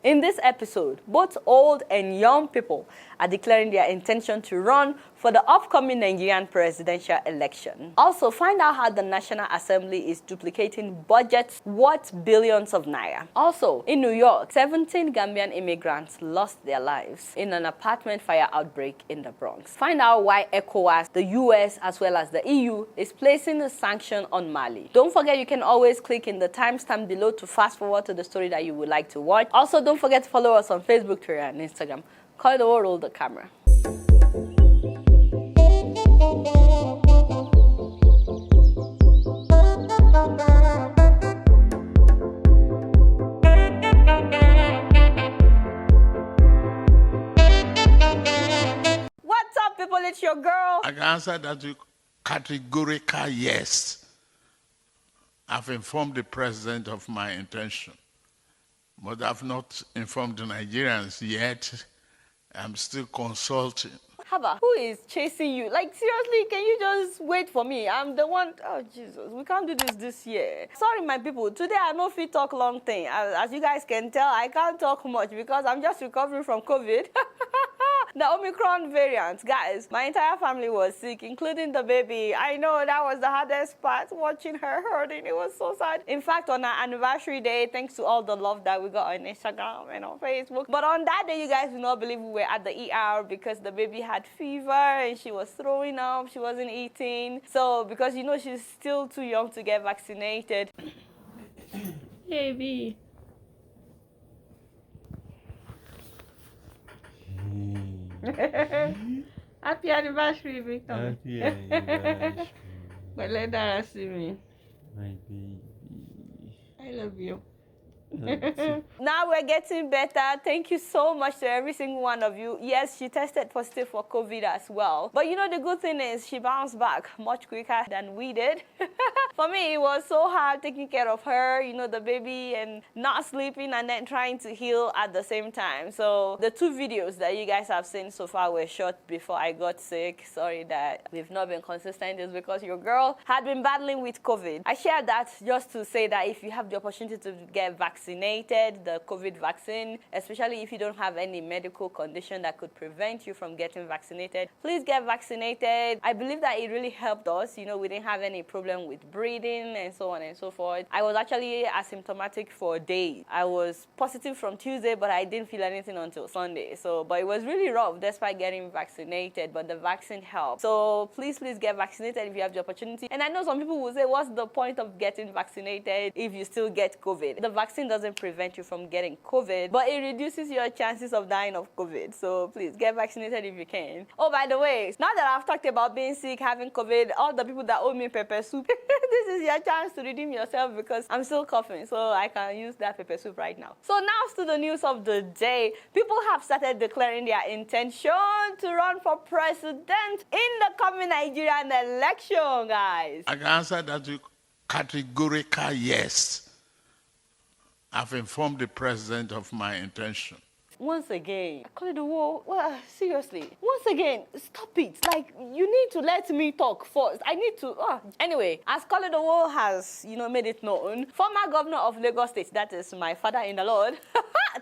In this episode, both old and young people are declaring their intention to run for the upcoming Nigerian presidential election. Also, find out how the National Assembly is duplicating budgets worth billions of naira. Also, in New York, 17 Gambian immigrants lost their lives in an apartment fire outbreak in the Bronx. Find out why ECOWAS, the US, as well as the EU is placing a sanction on Mali. Don't forget you can always click in the timestamp below to fast forward to the story that you would like to watch. Also, don't forget to follow us on Facebook, Twitter, and Instagram. Call the roll the camera. What's up, people? It's your girl. I can answer that with categorical yes. I've informed the president of my intention, but I've not informed the Nigerians yet. I'm still consulting. Haba, who is chasing you? Like, seriously, can you just wait for me? I'm the one. Oh, Jesus, we can't do this year. Sorry, my people. Today, I no fit talk long thing. As you guys can tell, I can't talk much because I'm just recovering from COVID. The Omicron variant. Guys, my entire family was sick, including the baby. I know that was the hardest part, watching her hurting. It was so sad. In fact, on our anniversary day, thanks to all the love that we got on Instagram and on Facebook. But on that day, you guys will not believe we were at the ER because the baby had fever and she was throwing up. She wasn't eating. So, because, you know, she's still too young to get vaccinated. Baby. Happy anniversary, Victor. Happy anniversary. But let Dara see me. My baby. I love you. Love you. Now we're getting better. Thank you so much to every single one of you. Yes, she tested positive for COVID as well. But you know, the good thing is she bounced back much quicker than we did. For me, it was so hard taking care of her, you know, the baby, and not sleeping and then trying to heal at the same time. So the two videos that you guys have seen so far were shot before I got sick. Sorry that we've not been consistent. It's because your girl had been battling with COVID. I shared that just to say that if you have the opportunity to get vaccinated, the COVID vaccine, especially if you don't have any medical condition that could prevent you from getting vaccinated, please get vaccinated. I believe that it really helped us. You know, we didn't have any problem with breathing and so on and so forth. I was actually asymptomatic for days. I was positive from Tuesday, but I didn't feel anything until Sunday. But it was really rough despite getting vaccinated, but the vaccine helped. So please get vaccinated if you have the opportunity. And I know some people will say, what's the point of getting vaccinated if you still get COVID? The vaccine doesn't prevent you from getting COVID, but it reduces your chances of dying of COVID. So please get vaccinated if you can. Oh, by the way, now that I've talked about being sick, having COVID, all the people that owe me pepper soup, this is your chance to redeem yourself because I'm still coughing, so I can use that pepper soup right now. So now to the news of the day. People have started declaring their intention to run for president in the coming Nigerian election, guys. I can answer that with categorical yes. I've informed the president of my intention. Once again, I call it the war. Well, seriously. Once again, stop it. Like, you need to let me talk first. I need to. Anyway, as Call It the War has, you know, made it known, former governor of Lagos State, that is my father in the Lord,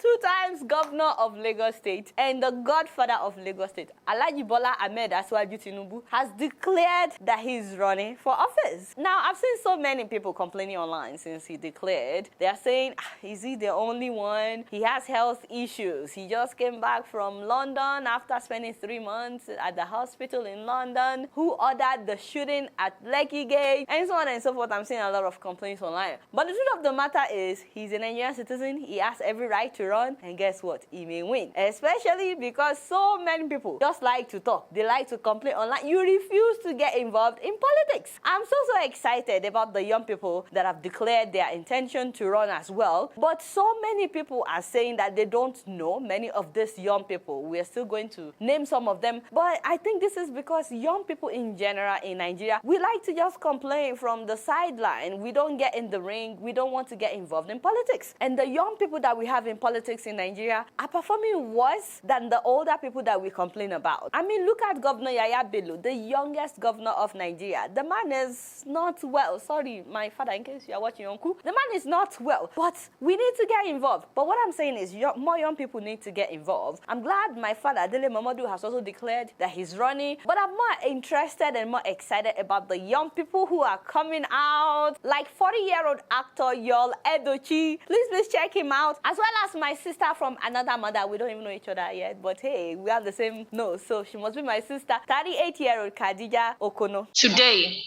2 times governor of Lagos State and the godfather of Lagos State, Alhaji Bola Ahmed Adekunle Tinubu, has declared that he's running for office. Now, I've seen so many people complaining online since he declared. They are saying, is he the only one? He has health issues. He just came back from London after spending 3 months at the hospital in London. Who ordered the shooting at Lekki Gate? And so on and so forth. I'm seeing a lot of complaints online. But the truth of the matter is, he's a Nigerian citizen. He has every right to run. And guess what? He may win. Especially because so many people just like to talk. They like to complain online. You refuse to get involved in politics. I'm so excited about the young people that have declared their intention to run as well. But so many people are saying that they don't know many of these young people. We are still going to name some of them, but I think this is because young people in general in Nigeria, we like to just complain from the sideline. We don't get in the ring. We don't want to get involved in politics. And the young people that we have in politics politics in Nigeria are performing worse than the older people that we complain about. I mean, look at Governor Yaya Bello, the youngest governor of Nigeria. The man is not well. Sorry, my father, in case you are watching Uncle. The man is not well, but we need to get involved. But what I'm saying is more young people need to get involved. I'm glad my father, Dele Momodu, has also declared that he's running, but I'm more interested and more excited about the young people who are coming out, like 40-year-old actor Yul Edochie. Please check him out, as well as my sister from another mother. We don't even know each other yet, but hey, we have the same nose, so she must be my sister. 38-year-old Khadijah Okono. Today,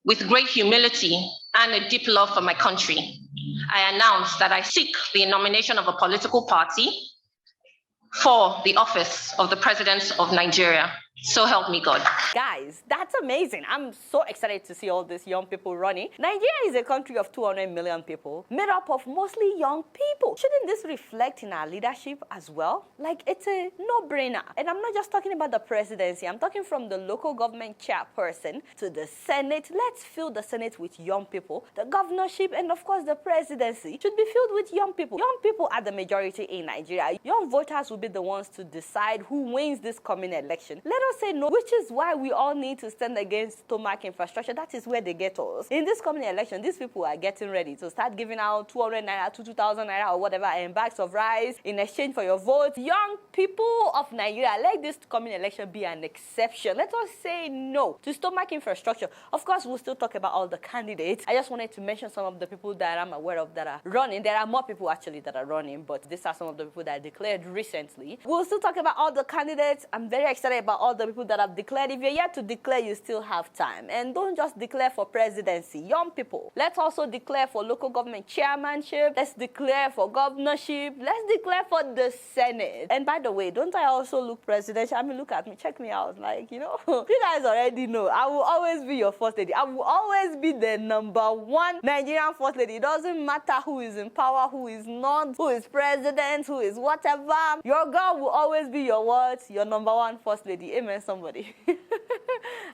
with great humility and a deep love for my country, I announce that I seek the nomination of a political party for the office of the President of Nigeria. So help me God. Guys, that's amazing. I'm so excited to see all these young people running. Nigeria is a country of 200 million people, made up of mostly young people. Shouldn't this reflect in our leadership as well? Like, it's a no-brainer. And I'm not just talking about the presidency. I'm talking from the local government chairperson to the Senate. Let's fill the Senate with young people. The governorship and, of course, the presidency should be filled with young people. Young people are the majority in Nigeria. Young voters will be the ones to decide who wins this coming election. Let us say no, which is why we all need to stand against stomach infrastructure. That is where they get us. In this coming election, these people are getting ready to start giving out 200 naira to 2,000 naira or whatever and bags of rice in exchange for your vote. Young people of Nigeria, let this coming election be an exception. Let us say no to stomach infrastructure. Of course, we'll still talk about all the candidates. I just wanted to mention some of the people that I'm aware of that are running. There are more people actually that are running, but these are some of the people that declared recently. We'll still talk about all the candidates. I'm very excited about all the people that have declared. If you're yet to declare, you still have time. And don't just declare for presidency. Young people, let's also declare for local government chairmanship. Let's declare for governorship. Let's declare for the Senate. And by the way, don't I also look presidential? I mean, look at me, check me out. Like, you know, you guys already know. I will always be your first lady. I will always be the #1 Nigerian first lady. It doesn't matter who is in power, who is not, who is president, who is whatever. Your girl will always be your what? Your #1 first lady. Amen, somebody.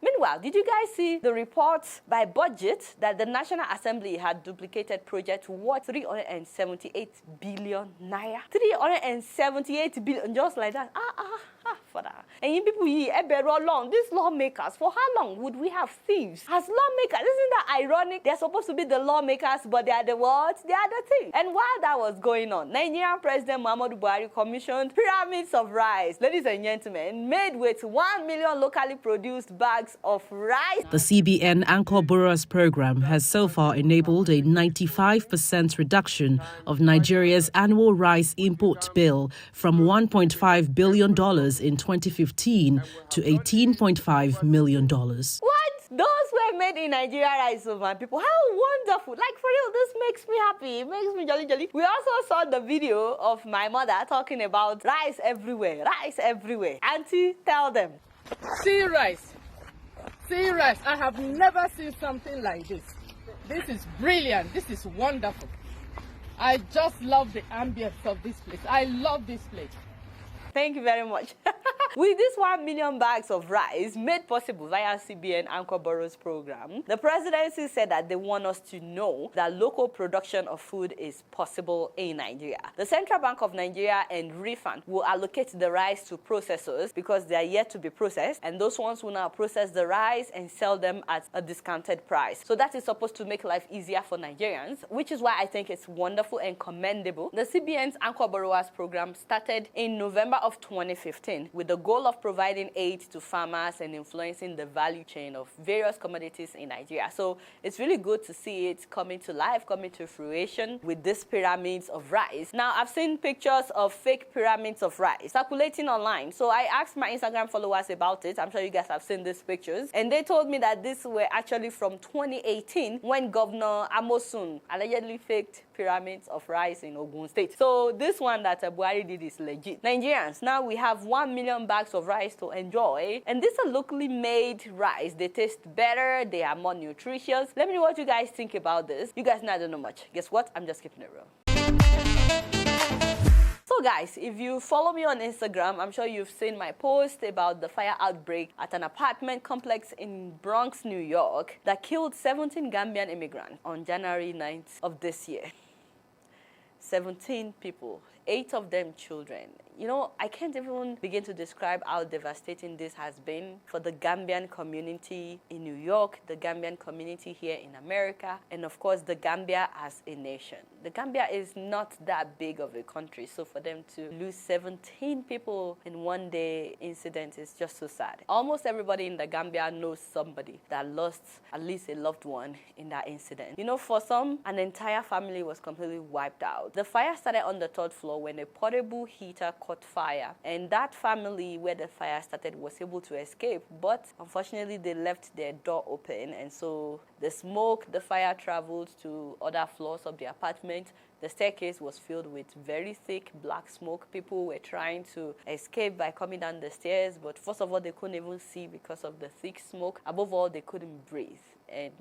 Meanwhile, did you guys see the report by Budget that the National Assembly had duplicated project worth 378 billion naira? 378 billion, just like that. For that. And you people here, long. These lawmakers, for how long would we have thieves? As lawmakers, isn't that ironic? They're supposed to be the lawmakers, but they are the what? They are the thieves. And while that was going on, Nigerian President Muhammadu Buhari commissioned pyramids of rice, ladies and gentlemen, made with 1 million locally produced bags of rice. The CBN Anchor Borrowers Program has so far enabled a 95% reduction of Nigeria's annual rice import bill from $1.5 billion in 2015 to $18.5 million. What? Those were made in Nigeria rice, man. People, how wonderful. Like, for real, this makes me happy. It makes me jolly. We also saw the video of my mother talking about rice everywhere. Rice everywhere. Auntie, tell them. See rice. See rice. I have never seen something like this. This is brilliant. This is wonderful. I just love the ambience of this place. I love this place. Thank you very much. With this 1 million bags of rice made possible via CBN Anchor Borrowers Program, the presidency said that they want us to know that local production of food is possible in Nigeria. The Central Bank of Nigeria and RIFAN will allocate the rice to processors because they are yet to be processed, and those ones will now process the rice and sell them at a discounted price. So that is supposed to make life easier for Nigerians, which is why I think it's wonderful and commendable. The CBN's Anchor Borrowers Program started in November of 2015 with the goal of providing aid to farmers and influencing the value chain of various commodities in Nigeria. So it's really good to see it coming to life, coming to fruition with these pyramids of rice. Now, I've seen pictures of fake pyramids of rice circulating online. So I asked my Instagram followers about it. I'm sure you guys have seen these pictures. And they told me that these were actually from 2018 when Governor Amosun allegedly faked pyramids of rice in Ogun State. So this one that Buhari did is legit. Nigerians, now we have 1 million bags of rice to enjoy. And these are locally made rice. They taste better. They are more nutritious. Let me know what you guys think about this. You guys know I don't know much. Guess what? I'm just keeping it real. So guys, if you follow me on Instagram, I'm sure you've seen my post about the fire outbreak at an apartment complex in Bronx, New York that killed 17 Gambian immigrants on January 9th of this year. 17 people. 8 of them children. You know, I can't even begin to describe how devastating this has been for the Gambian community in New York, the Gambian community here in America, and of course the Gambia as a nation. The Gambia is not that big of a country, so for them to lose 17 people in one day incident is just so sad. Almost everybody in the Gambia knows somebody that lost at least a loved one in that incident. You know, for some, an entire family was completely wiped out. The fire started on the 3rd floor when a portable heater caught fire, and that family where the fire started was able to escape, but unfortunately they left their door open, and so the smoke, the fire traveled to other floors of the apartment. The staircase was filled with very thick black smoke. People were trying to escape by coming down the stairs, but first of all, they couldn't even see because of the thick smoke. Above all, they couldn't breathe. And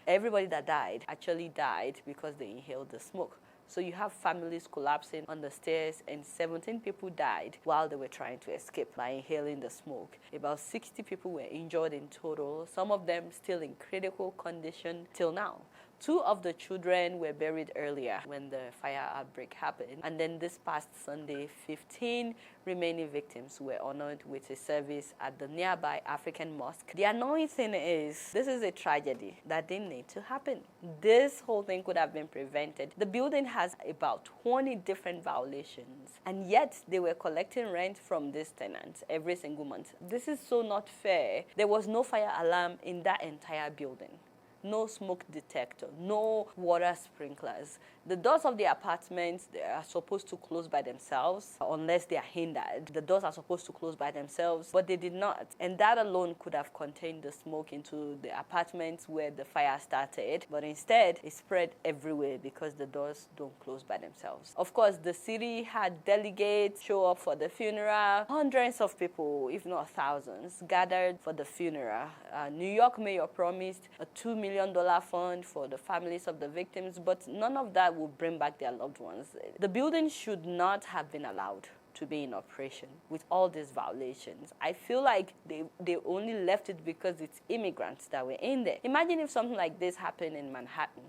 everybody that died actually died because they inhaled the smoke. So you have families collapsing on the stairs, and 17 people died while they were trying to escape by inhaling the smoke. About 60 people were injured in total, some of them still in critical condition till now. 2 of the children were buried earlier when the fire outbreak happened. And then this past Sunday, 15 remaining victims were honored with a service at the nearby African mosque. The annoying thing is, this is a tragedy that didn't need to happen. This whole thing could have been prevented. The building has about 20 different violations, and yet they were collecting rent from these tenants every single month. This is so not fair. There was no fire alarm in that entire building. No smoke detector, no water sprinklers. The doors of the apartments, they are supposed to close by themselves unless they are hindered. The doors are supposed to close by themselves, but they did not. And that alone could have contained the smoke into the apartments where the fire started, but instead it spread everywhere because the doors don't close by themselves. Of course, the city had delegates show up for the funeral. Hundreds of people, if not thousands, gathered for the funeral. New York mayor promised a $2 million fund for the families of the victims, but none of that will bring back their loved ones. The building should not have been allowed to be in operation with all these violations. I feel like they only left it because it's immigrants that were in there. Imagine if something like this happened in Manhattan.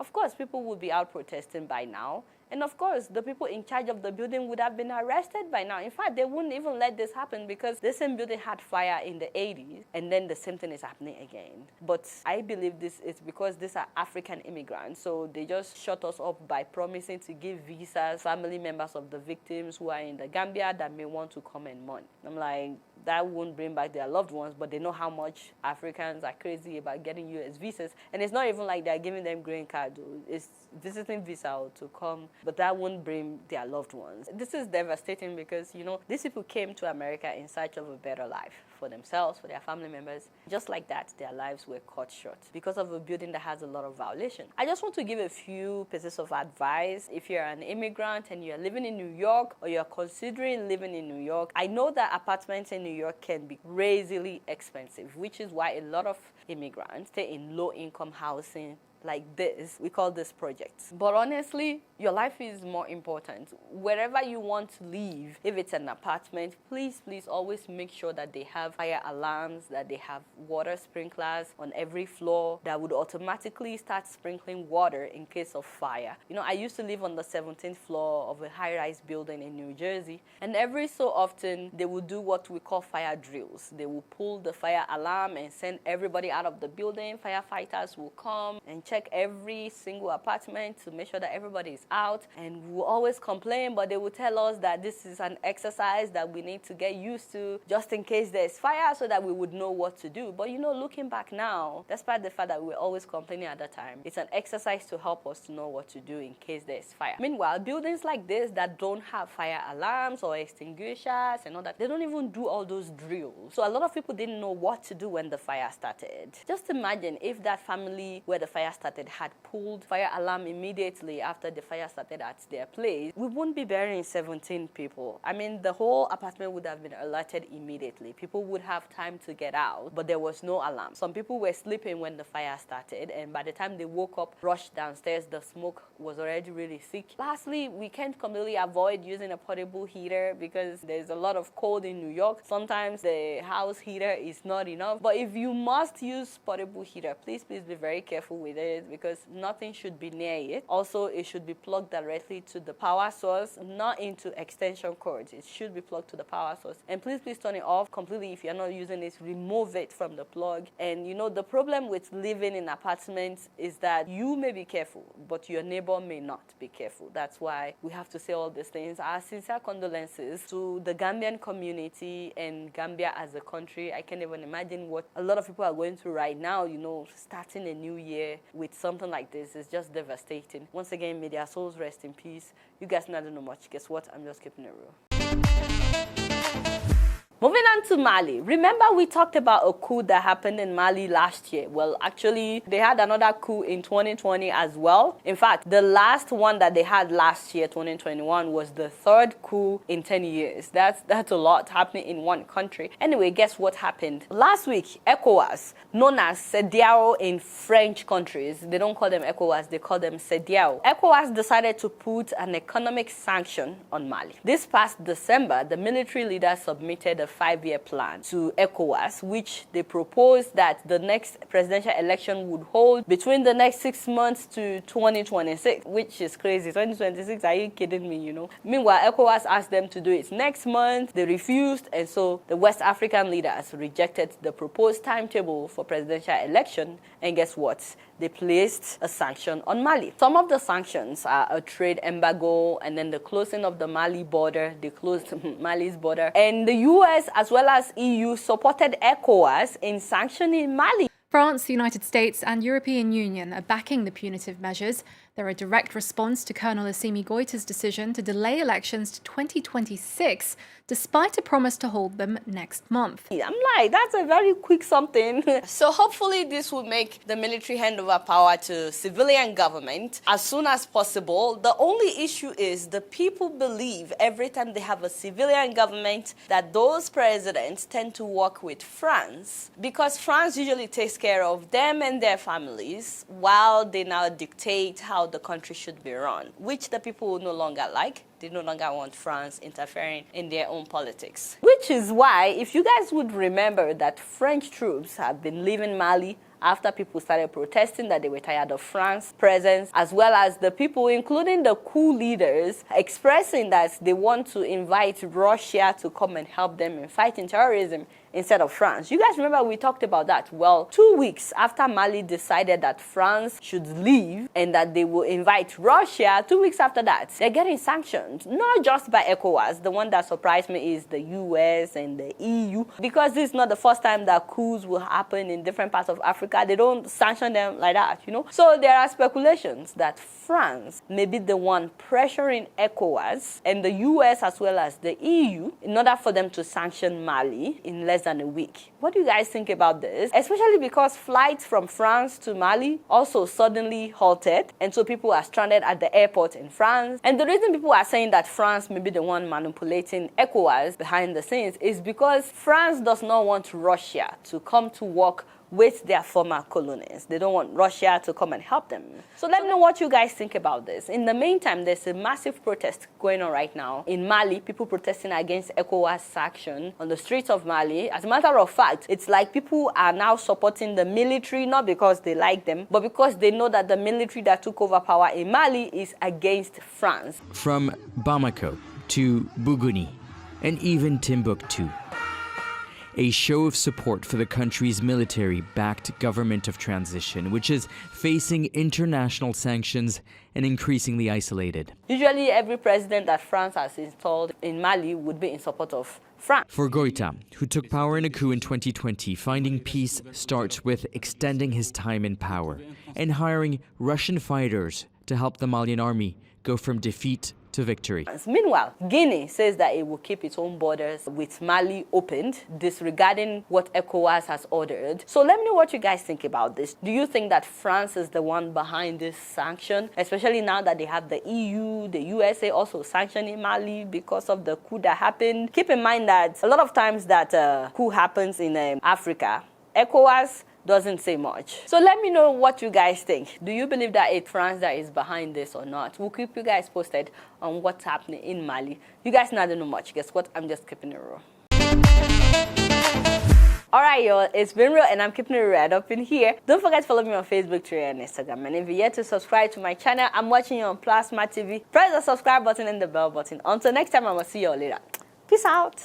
Of course, people would be out protesting by now. And of course, the people in charge of the building would have been arrested by now. In fact, they wouldn't even let this happen because the same building had fire in the 80s, and then the same thing is happening again. But I believe this is because these are African immigrants, so they just shut us up by promising to give visas, family members of the victims who are in the Gambia that may want to come and mourn. I'm like, that won't bring back their loved ones, but they know how much Africans are crazy about getting U.S. visas. And it's not even like they're giving them green card. It's visiting visa to come, but that won't bring their loved ones. This is devastating because, you know, these people came to America in search of a better life for themselves, for their family members. Just like that, their lives were cut short because of a building that has a lot of violation. I just want to give a few pieces of advice. If you're an immigrant and you're living in New York or you're considering living in New York, I know that apartments in New York can be crazily expensive, which is why a lot of immigrants stay in low-income housing like this. We call this projects. But honestly, your life is more important. Wherever you want to live, if it's an apartment, please always make sure that they have fire alarms, that they have water sprinklers on every floor that would automatically start sprinkling water in case of fire. You know, I used to live on the 17th floor of a high-rise building in New Jersey, and every so often they would do what we call fire drills. They will pull the fire alarm and send everybody out of the building. Firefighters will come and check every single apartment to make sure that everybody is out, and we'll always complain, but they will tell us that this is an exercise that we need to get used to just in case there's fire so that we would know what to do. But you know, looking back now, despite the fact that we were always complaining at that time, it's an exercise to help us to know what to do in case there's fire. Meanwhile, buildings like this that don't have fire alarms or extinguishers and all that, they don't even do all those drills. So a lot of people didn't know what to do when the fire started. Just imagine if that family where the fire started had pulled fire alarm immediately after the fire started at their place, we wouldn't be burying 17 people. I mean, the whole apartment would have been alerted immediately. People would have time to get out, but there was no alarm. Some people were sleeping when the fire started, and by the time they woke up, rushed downstairs, the smoke was already really thick. Lastly, we can't completely avoid using a portable heater because there's a lot of cold in New York. Sometimes the house heater is not enough, but if you must use portable heater, please be very careful with it. it because nothing should be near it. Also, it should be plugged directly to the power source, not into extension cords. It should be plugged to the power source. And please turn it off completely. If you're not using it, remove it from the plug. And you know, the problem with living in apartments is that you may be careful, but your neighbor may not be careful. That's why we have to say all these things. Our sincere condolences to the Gambian community and Gambia as a country. I can't even imagine what a lot of people are going through right now. You know, starting a new year with something like this is just devastating. Once again, may their souls rest in peace. You guys not know much. Guess what? I'm just keeping it real. Moving on to Mali. Remember we talked about a coup that happened in Mali last year? Well, actually, they had another coup in 2020 as well. In fact, the last one that they had last year, 2021, was the third coup in 10 years. That's a lot happening in one country. Anyway, guess what happened? Last week, ECOWAS, known as CEDEAO in French countries, they don't call them ECOWAS, they call them CEDEAO. ECOWAS decided to put an economic sanction on Mali. This past December, the military leaders submitted a 5-year plan to ECOWAS, which they proposed that the next presidential election would hold between the next 6 months to 2026, which is crazy. 2026, are you kidding me, you know? Meanwhile, ECOWAS asked them to do it next month. They refused, and so the West African leaders rejected the proposed timetable for presidential election, and guess what? They placed a sanction on Mali. Some of the sanctions are a trade embargo and then the closing of the Mali border. They closed Mali's border. And the US as well as EU supported ECOWAS in sanctioning Mali. France, the United States and European Union are backing the punitive measures. They're a direct response to Colonel Assimi Goïta's decision to delay elections to 2026, despite a promise to hold them next month. I'm like, that's a very quick something. So hopefully this will make the military hand over power to civilian government as soon as possible. The only issue is the people believe every time they have a civilian government that those presidents tend to work with France, because France usually takes care of them and their families while they now dictate how the country should be run, which the people will no longer like. They no longer want France interfering in their own politics. Which is why, if you guys would remember that French troops have been leaving Mali after people started protesting that they were tired of France's presence, as well as the people, including the coup leaders, expressing that they want to invite Russia to come and help them in fighting terrorism instead of France. You guys remember we talked about that? Well, 2 weeks after Mali decided that France should leave and that they will invite Russia, 2 weeks after that, they're getting sanctioned. Not just by ECOWAS. The one that surprised me is the US and the EU. Because this is not the first time that coups will happen in different parts of Africa. They don't sanction them like that, you know. So there are speculations that France may be the one pressuring ECOWAS and the US as well as the EU in order for them to sanction Mali in less than a week. What do you guys think about this? Especially because flights from France to Mali also suddenly halted, and so people are stranded at the airport in France. And the reason people are saying that France may be the one manipulating ECOWAS behind the scenes is because France does not want Russia to come to work with their former colonies. They don't want Russia to come and help them. So let me know what you guys think about this. In the meantime, there's a massive protest going on right now in Mali, people protesting against ECOWAS sanction on the streets of Mali. As a matter of fact, it's like people are now supporting the military, not because they like them, but because they know that the military that took over power in Mali is against France. From Bamako to Buguni and even Timbuktu, a show of support for the country's military-backed government of transition, which is facing international sanctions and increasingly isolated. Usually every president that France has installed in Mali would be in support of France. For Goïta, who took power in a coup in 2020, finding peace starts with extending his time in power and hiring Russian fighters to help the Malian army go from defeat to victory. Meanwhile, Guinea says that it will keep its own borders with Mali opened, disregarding what ECOWAS has ordered. So let me know what you guys think about this. Do you think that France is the one behind this sanction, especially now that they have the EU, the USA also sanctioning Mali because of the coup that happened? Keep in mind that a lot of times that coup happens in Africa, ECOWAS doesn't say much. So let me know what you guys think. Do you believe that it's France that is behind this or not? We'll keep you guys posted on what's happening in Mali. You guys not know much. Guess what? I'm just keeping it real. Alright, y'all, it's been real and I'm keeping it right up in here. Don't forget to follow me on Facebook, Twitter, and Instagram. And if you're yet to subscribe to my channel, I'm watching you on Plasma TV. Press the subscribe button and the bell button. Until next time, I will see you all later. Peace out.